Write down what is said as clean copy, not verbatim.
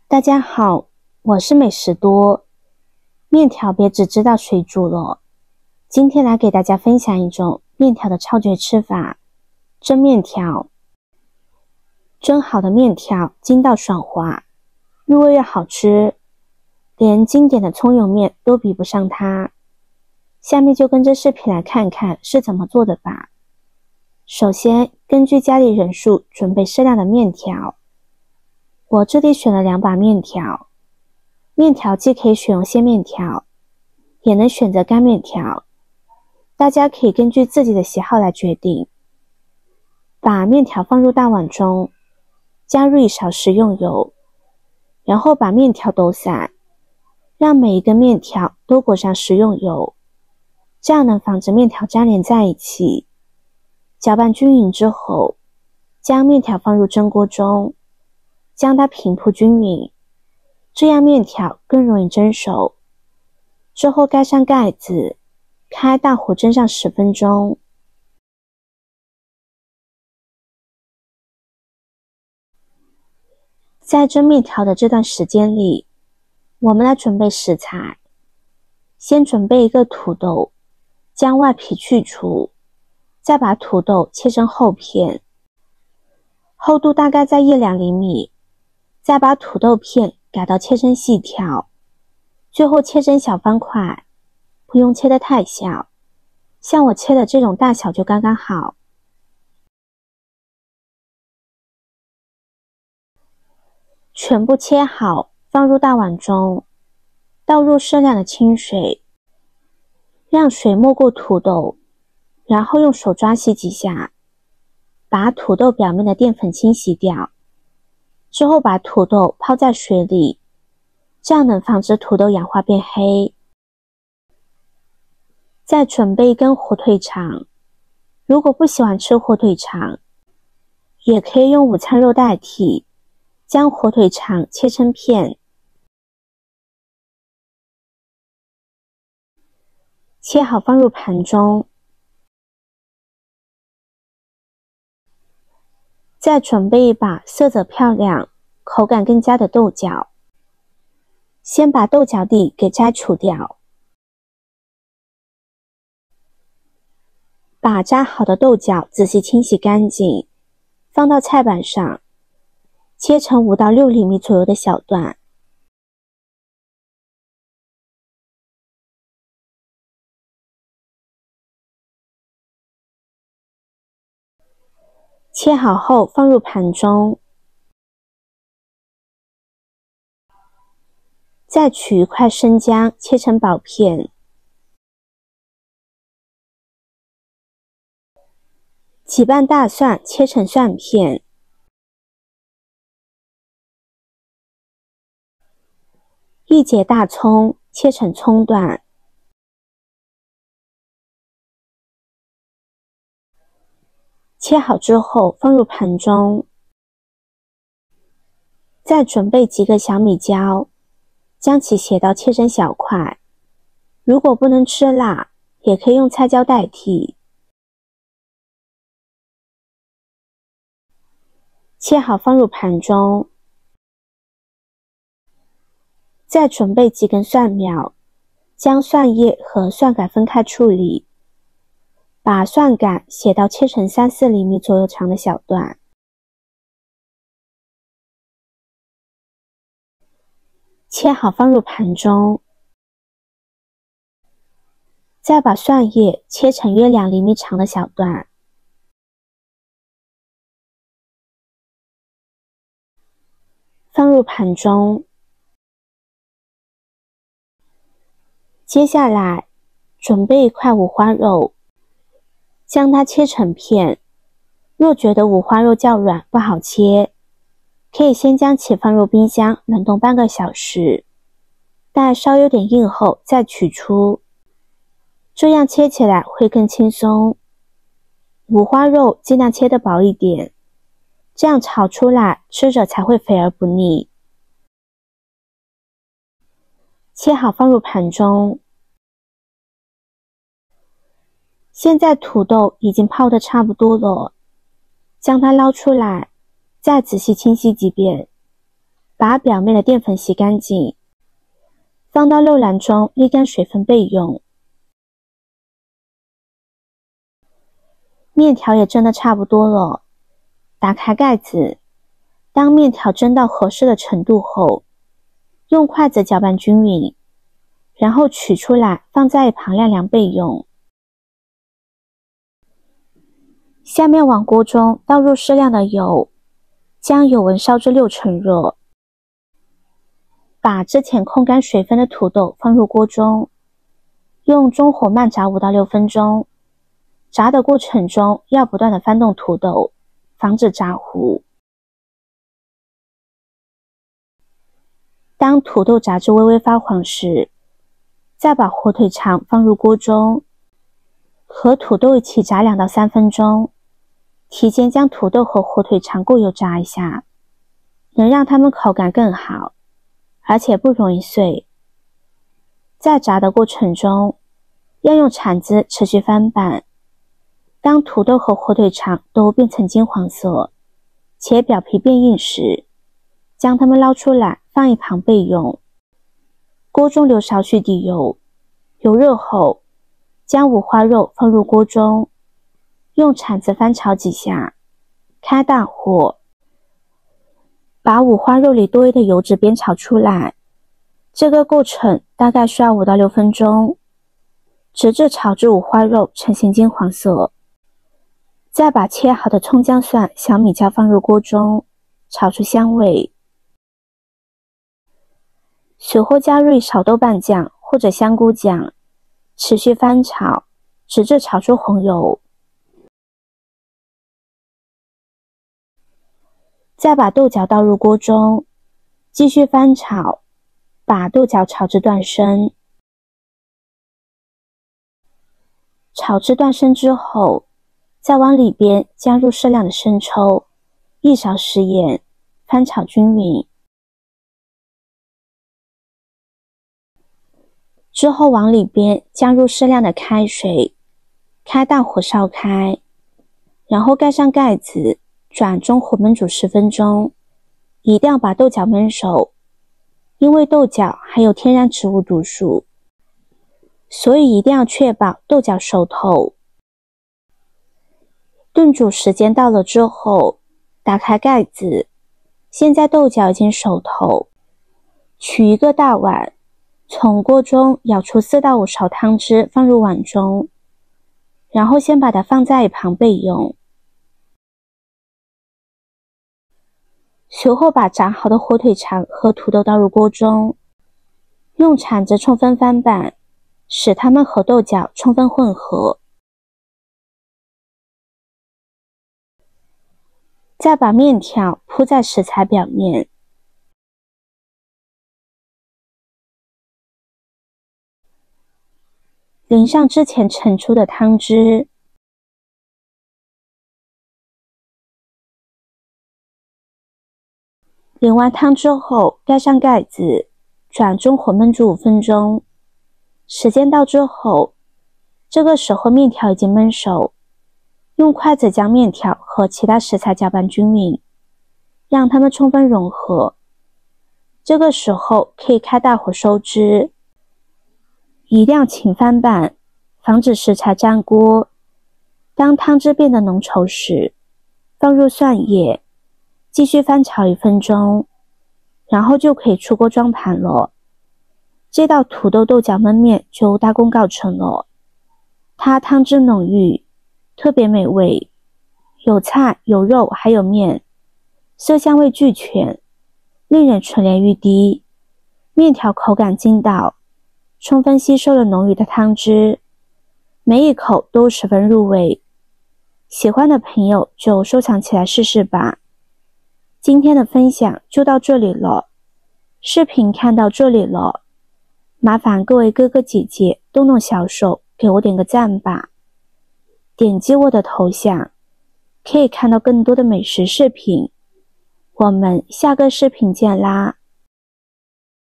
大家好，我是美食多。面条别只知道水煮了，今天来给大家分享一种面条的超绝吃法——蒸面条。蒸好的面条筋道爽滑，入味又好吃，连经典的葱油面都比不上它。下面就跟着视频来看看是怎么做的吧。首先，根据家里人数准备适量的面条。我这里选了2把面条，面条既可以选用鲜面条，也能选择干面条，大家可以根据自己的喜好来决定。把面条放入大碗中，加入1勺食用油，然后把面条抖散，让每一根面条都裹上食用油，这样能防止面条粘连在一起。搅拌均匀之后，将面条放入蒸锅中，将它平铺均匀，这样面条更容易蒸熟。之后盖上盖子，开大火蒸上10分钟。在蒸面条的这段时间里，我们来准备食材。先准备一个土豆，将外皮去除，再把土豆切成厚片，厚度大概在1-2厘米。再把土豆片改刀切成细条，最后切成小方块，不用切得太小，像我切的这种大小就刚刚好。全部切好，放入大碗中，倒入适量的清水，让水没过土豆，然后用手抓洗几下，把土豆表面的淀粉清洗掉。之后把土豆泡在水里，这样能防止土豆氧化变黑。再准备1根火腿肠，如果不喜欢吃火腿肠，也可以用午餐肉代替，将火腿肠切成片。切好放入盘中。再准备1把色泽漂亮、口感更佳的豆角，先把豆角底给摘除掉。把摘好的豆角仔细清洗干净，放到菜板上，切成5到6厘米左右的小段。切好后放入盘中，再取1块生姜切成薄片，几瓣大蒜切成蒜片，1节大葱切成葱段，切好之后放入盘中。再准备几个小米椒，将其斜刀切成小块，如果不能吃辣，也可以用菜椒代替。切好放入盘中。再准备几根蒜苗，将蒜叶和蒜杆分开处理，把蒜杆斜刀切成3-4厘米左右长的小段。切好放入盘中。再把蒜叶切成约2厘米长的小段。放入盘中。接下来准备1块五花肉，将它切成片。若觉得五花肉较软不好切，可以先将其放入冰箱冷冻半个小时，待稍有点硬后再取出，这样切起来会更轻松。五花肉尽量切得薄一点，这样炒出来吃着才会肥而不腻。切好放入盘中。现在土豆已经泡得差不多了，将它捞出来，再仔细清洗几遍，把表面的淀粉洗干净，放到肉篮中沥干水分备用。面条也蒸得差不多了，打开盖子，当面条蒸到合适的程度后，用筷子搅拌均匀，然后取出来放在一旁晾凉备用。下面往锅中倒入适量的油，将油温烧至6成热。把之前控干水分的土豆放入锅中，用中火慢炸5到6分钟。炸的过程中要不断的翻动土豆，防止炸糊。当土豆炸至微微发黄时，再把火腿肠放入锅中，和土豆一起炸2到3分钟。提前将土豆和火腿肠过油炸一下，能让它们口感更好，而且不容易碎。在炸的过程中，要用铲子持续翻拌。当土豆和火腿肠都变成金黄色，且表皮变硬时，将它们捞出来放一旁备用。锅中留少许底油，油热后，将五花肉放入锅中，用铲子翻炒几下，开大火，把五花肉里多余的油脂煸炒出来。这个过程大概需要5到6分钟，直至炒至五花肉呈现金黄色。再把切好的葱姜蒜、小米椒放入锅中，炒出香味。随后加入一勺豆瓣酱或者香菇酱，持续翻炒，直至炒出红油。再把豆角倒入锅中，继续翻炒，把豆角炒至断生。炒至断生之后，再往里边加入适量的生抽，1勺食盐，翻炒均匀。之后往里边加入适量的开水，开大火烧开，然后盖上盖子，转中火焖煮10分钟。一定要把豆角焖熟，因为豆角含有天然植物毒素，所以一定要确保豆角熟透。炖煮时间到了之后，打开盖子，现在豆角已经熟透，取一个大碗，从锅中舀出4到5勺汤汁放入碗中，然后先把它放在一旁备用。随后把炸好的火腿肠和土豆倒入锅中，用铲子充分翻拌，使它们和豆角充分混合。再把面条铺在食材表面，淋上之前盛出的汤汁，淋完汤之后盖上盖子，转中火焖煮5分钟。时间到之后，这个时候面条已经焖熟，用筷子将面条和其他食材搅拌均匀，让它们充分融合。这个时候可以开大火收汁，一定要勤翻拌，防止食材粘锅。当汤汁变得浓稠时，放入蒜叶，继续翻炒1分钟，然后就可以出锅装盘了。这道土豆豆角焖面就大功告成了，它汤汁浓郁，特别美味，有菜有肉还有面，色香味俱全，令人垂涎欲滴。面条口感筋道，充分吸收了浓郁的汤汁，每一口都十分入味。喜欢的朋友就收藏起来试试吧。今天的分享就到这里了，视频看到这里了，麻烦各位哥哥姐姐动动小手给我点个赞吧。点击我的头像，可以看到更多的美食视频。我们下个视频见啦！